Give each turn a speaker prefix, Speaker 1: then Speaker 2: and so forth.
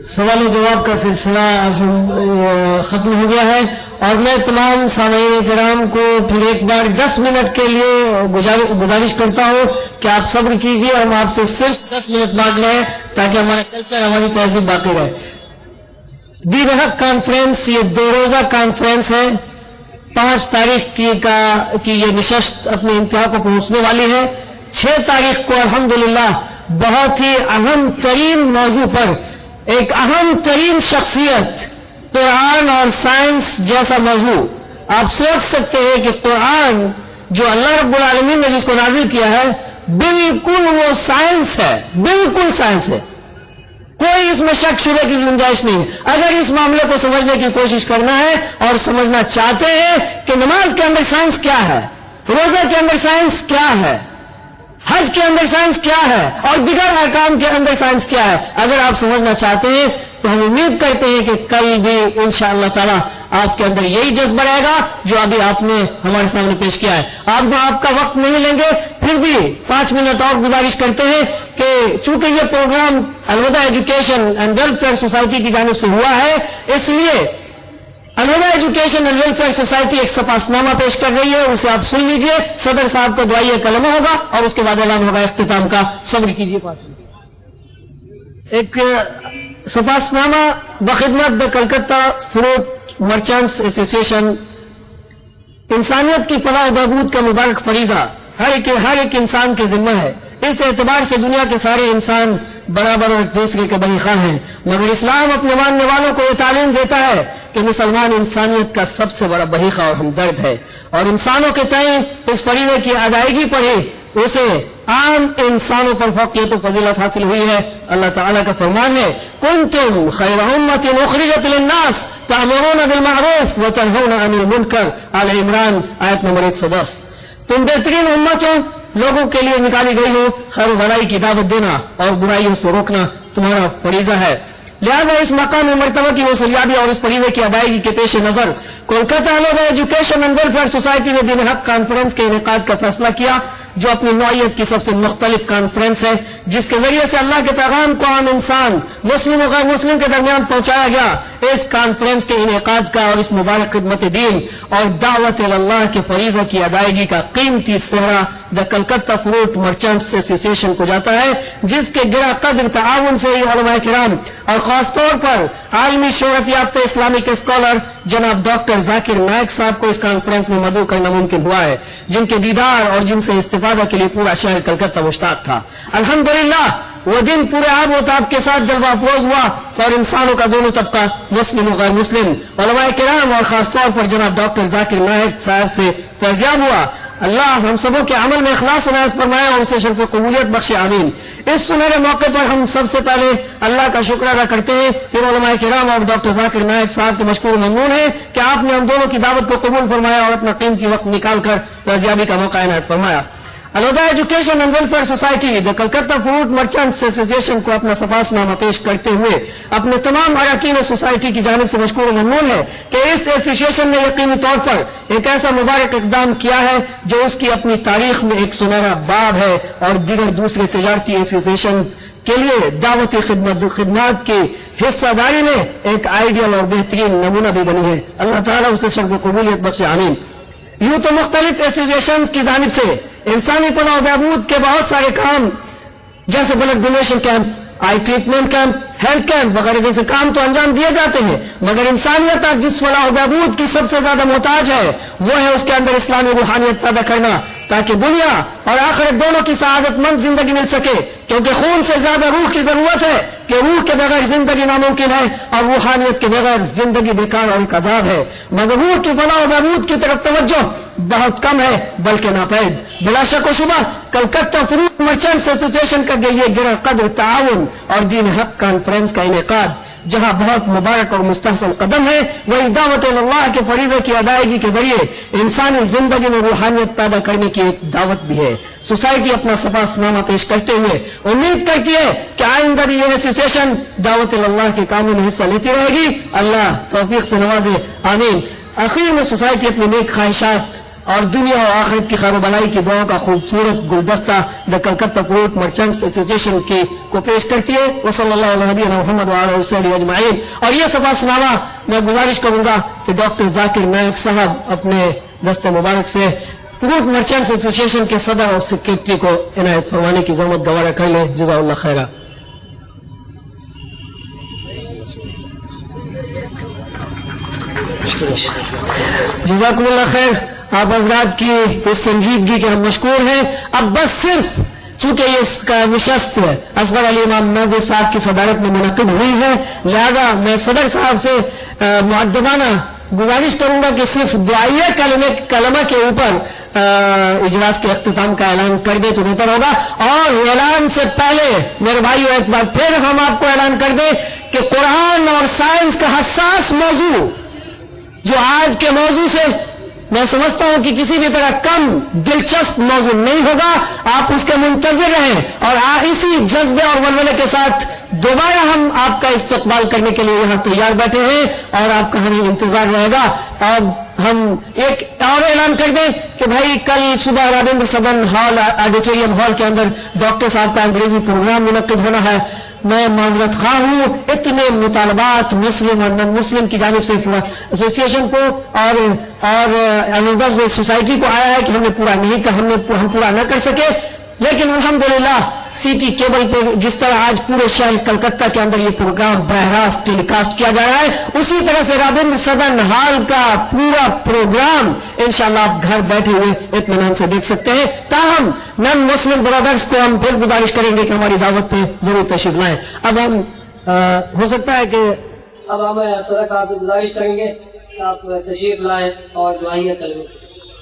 Speaker 1: سوال و جواب کا سلسلہ ختم ہو گیا ہے اور میں تمام سامعین کرام کو پھر ایک بار 10 منٹ کے لیے گزارش کرتا ہوں کہ آپ صبر کیجئے. ہم آپ سے صرف 10 منٹ مانگ رہے ہیں تاکہ ہمارا کلچر ہماری تہذیب باقی رہے. دین حق کانفرنس یہ 2 روزہ کانفرنس ہے. 5 تاریخ کی یہ نشست اپنے انتہا کو پہنچنے والی ہے. 6 تاریخ کو الحمدللہ بہت ہی اہم ترین موضوع پر ایک اہم ترین شخصیت، قرآن اور سائنس جیسا موضوع. آپ سوچ سکتے ہیں کہ قرآن جو اللہ رب العالمین نے جس کو نازل کیا ہے بالکل وہ سائنس ہے، بالکل سائنس ہے، کوئی اس میں شک شبہ کی گنجائش نہیں. اگر اس معاملے کو سمجھنے کی کوشش کرنا ہے اور سمجھنا چاہتے ہیں کہ نماز کے اندر سائنس کیا ہے، روزہ کے اندر سائنس کیا ہے، حج کے اندر سائنس کیا ہے اور دیگر احکام کے اندر سائنس کیا ہے، اگر آپ سمجھنا چاہتے ہیں تو ہم امید کرتے ہیں کہ کل بھی انشاءاللہ تعالی آپ کے اندر یہی جذبہ رہے گا جو ابھی آپ نے ہمارے سامنے پیش کیا ہے. آپ کا وقت نہیں لیں گے، پھر بھی 5 منٹ اور گزارش کرتے ہیں کہ چونکہ یہ پروگرام الوداع ایجوکیشن اینڈ ویلفیئر سوسائٹی کی جانب سے ہوا ہے، اس لیے الوداع ایجوکیشن اینڈ ویلفیئر سوسائٹی ایک سپاسنامہ پیش کر رہی ہے، اسے آپ سن لیجئے. صدر صاحب کو دعائیہ کلمہ ہوگا اور اس کے بعد اعلان ہوگا اختتام کا. صبر کیجئے. ایک سپاسنامہ بخدمت دا کلکتہ فروٹ مرچنٹس ایسوسی ایشن. انسانیت کی فلاح و بہبود کا مبارک فریضہ ہر ایک انسان کے ذمہ ہے. اس اعتبار سے دنیا کے سارے انسان برابر اور ایک دوسرے کے بہی خواہ ہیں، مگر اسلام اپنے ماننے والوں کو یہ تعلیم دیتا ہے کہ مسلمان انسانیت کا سب سے بڑا بہی خواہ اور ہمدرد ہے، اور انسانوں کے تئیں اس فریضے کی ادائیگی پر ہی اسے عام انسانوں پر فوقیت و فضیلت حاصل ہوئی ہے. اللہ تعالیٰ کا فرمان ہے کنتم خیر امت اخرجت للناس تأمرون بالمعروف وتنہون عن المنکر. آل عمران آیت نمبر 110. تم بہترین امت ہو، لوگوں کے لیے نکالی گئی ہو، خیر و بھلائی کی دعوت دینا اور برائیوں سے روکنا تمہارا فریضہ ہے. لہذا اس مقام مرتبہ کی وصولیابی اور اس فریضے کی ادائیگی کے پیش نظر کولکتہ الوداع ایجوکیشن اینڈ ویلفیئر سوسائٹی نے دین حق کانفرنس کے انعقاد کا فیصلہ کیا، جو اپنی نوعیت کی سب سے مختلف کانفرنس ہے، جس کے ذریعے سے اللہ کے پیغام کو عام انسان مسلم و غیر مسلم کے درمیان پہنچایا گیا. اس کانفرنس کے انعقاد کا اور اس مبارک خدمت دین اور دعوت اللہ کے فریضہ کی ادائیگی کا قیمتی صحرا دا Calcutta fruit merchants association کو جاتا ہے، جس کے گرا قدر تعاون سے علماء کرام اور خاص طور پر عالمی شہرت یافتہ اسلامک اسکالر جناب ڈاکٹر ذاکر نائک صاحب کو اس کانفرنس میں مدعو کرنا ممکن ہوا ہے، جن کے دیدار اور جن سے استفادہ کے لیے پورا شہر کلکتہ مشتاق تھا. الحمدللہ وہ دن پورے آب و تاب کے ساتھ جلوہ افروز ہوا اور انسانوں کا دونوں طبقہ مسلم و غیر مسلم، علماء کرام اور خاص طور پر جناب ڈاکٹر ذاکر نائک صاحب سے فیضیاب ہوا. اللہ ہم سبوں کے عمل میں اخلاص عنایت فرمائے اور اسے شرف و قبولیت بخشے، آمین. اس سنہرے موقع پر ہم سب سے پہلے اللہ کا شکر ادا کرتے ہیں، پھر علماء کرام اور ڈاکٹر ذاکر نائک صاحب کے مشکور ممنون ہیں کہ آپ نے ہم دونوں کی دعوت کو قبول فرمایا اور اپنا قیمتی وقت نکال کر فیضیابی کا موقع عنایت فرمایا. الوداع education and welfare society the Calcutta fruit merchants association کو اپنا سپاسنامہ پیش کرتے ہوئے اپنے تمام اراکین سوسائٹی کی جانب سے مشکور و ممنون ہے کہ اس ایسوسی ایشن نے یقینی طور پر ایک ایسا مبارک اقدام کیا ہے جو اس کی اپنی تاریخ میں ایک سنہرا باب ہے اور دیگر دوسرے تجارتی ایسوسی ایشنز کے لیے دعوتی خدمات کی حصہ داری میں ایک آئیڈیل اور بہترین نمونہ بھی بنی ہے. اللہ تعالیٰ اسے شرف و قبولیت بخشے، آمین. یوں تو مختلف ایسوسی ایشنز کی جانب سے انسانی فلاح و بہبود کے بہت سارے کام جیسے بلڈ ڈونیشن کیمپ، آئی ٹریٹمنٹ کیمپ، ہیلتھ کیمپ وغیرہ جیسے کام تو انجام دیے جاتے ہیں، مگر انسانیت آج جس فلاح و بہبود کی سب سے زیادہ محتاج ہے وہ ہے اس کے اندر اسلامی روحانیت پیدا کرنا، تاکہ دنیا اور آخرت دونوں کی سعادت مند زندگی مل سکے. کیونکہ خون سے زیادہ روح کی ضرورت ہے کہ روح کے بغیر زندگی ناممکن ہے اور روحانیت کے بغیر زندگی بیکار اور ایک عذاب ہے. مگر روح کی فلاح و بہبود کی طرف توجہ بہت کم ہے بلکہ ناپید. بلا شک و شبہ کلکتہ فروٹ مرچنٹس ایسوسی ایشن کا یہ گرا قدر تعاون اور دین حق کانفرنس کا انعقاد جہاں بہت مبارک اور مستحسن قدم ہے، وہی دعوت اللہ کے فریضے کی ادائیگی کے ذریعے انسانی زندگی میں روحانیت پیدا کرنے کی ایک دعوت بھی ہے. سوسائٹی اپنا سپاسنامہ پیش کرتے ہوئے امید کرتی ہے کہ آئندہ بھی یہ ایسوسی ایشن دعوت اللہ کے کاموں میں حصہ لیتی رہے گی. اللہ توفیق سے نوازے، آمین. آخر میں سوسائٹی اپنی نیک خواہشات اور دنیا اور آخرت کی خیر و بلائی کی دعاؤں کا خوبصورت گلدستہ دا کلکتہ فروٹ مرچنٹس ایسوسیشن کو پیش کرتی ہے. وصلی اللہ علیہ نبینا محمد وعلیہ وسلم اجمعین. اور یہ صفحہ نامہ میں گزارش کروں گا کہ ڈاکٹر ذاکر نائک صاحب اپنے دست مبارک سے فروٹ مرچنٹس ایسوسیشن کے صدر اور سیکریٹری کو عنایت فرمانے کی زحمت گوارا کر لیں. جزا اللہ خیرہ. جزاکم اللہ خیر. آپ حضرات کی اس سنجیدگی کے ہم مشکور ہیں. اب بس صرف چونکہ یہ اس کا نشست اصغر علی امام مہدی صاحب کی صدارت میں منعقد ہوئی ہے، لہذا میں صدر صاحب سے مؤدبانہ گزارش کروں گا کہ صرف دعائیہ کلمہ کے اوپر اجلاس کے اختتام کا اعلان کر دے تو بہتر ہوگا. اور اعلان سے پہلے میرے بھائیو ایک بار پھر ہم آپ کو اعلان کر دیں کہ قرآن اور سائنس کا حساس موضوع جو آج کے موضوع سے میں سمجھتا ہوں کہ کسی بھی طرح کم دلچسپ موضوع نہیں ہوگا. آپ اس کے منتظر رہیں اور اسی جذبے اور ولولے کے ساتھ دوبارہ ہم آپ کا استقبال کرنے کے لیے یہاں تیار بیٹھے ہیں اور آپ کا ہمیں انتظار رہے گا. اب ہم ایک اور اعلان کر دیں کہ بھائی کل صبح Rabindra Sadan hall auditorium hall کے اندر ڈاکٹر صاحب کا انگریزی پروگرام منعقد ہونا ہے. میں معذرت خواہ ہوں، اتنے مطالبات مسلم اور نان مسلم کی جانب سے ایسوسیشن کو اور سوسائٹی کو آیا ہے کہ ہم نے پورا نہیں کر ہم پورا نہ کر سکے. لیکن الحمدللہ سی ٹی کیبل پہ جس طرح آج پورے شہر کلکتہ کے اندر یہ پروگرام براہ راست ٹیلی کاسٹ کیا جا رہا ہے، اسی طرح سے رابندر سدن ہال کا پورا پروگرام انشاءاللہ آپ گھر بیٹھے ہوئے اطمینان سے دیکھ سکتے ہیں. تاہم نان مسلم برادرز کو ہم پھر گزارش کریں گے کہ ہماری دعوت پہ ضرور تشریف لائیں. اب ہم ہو سکتا ہے کہ
Speaker 2: اب ہم صدر صاحب سے گزارش کریں گے کہ آپ تشریف لائیں اور دعائیہ کلمے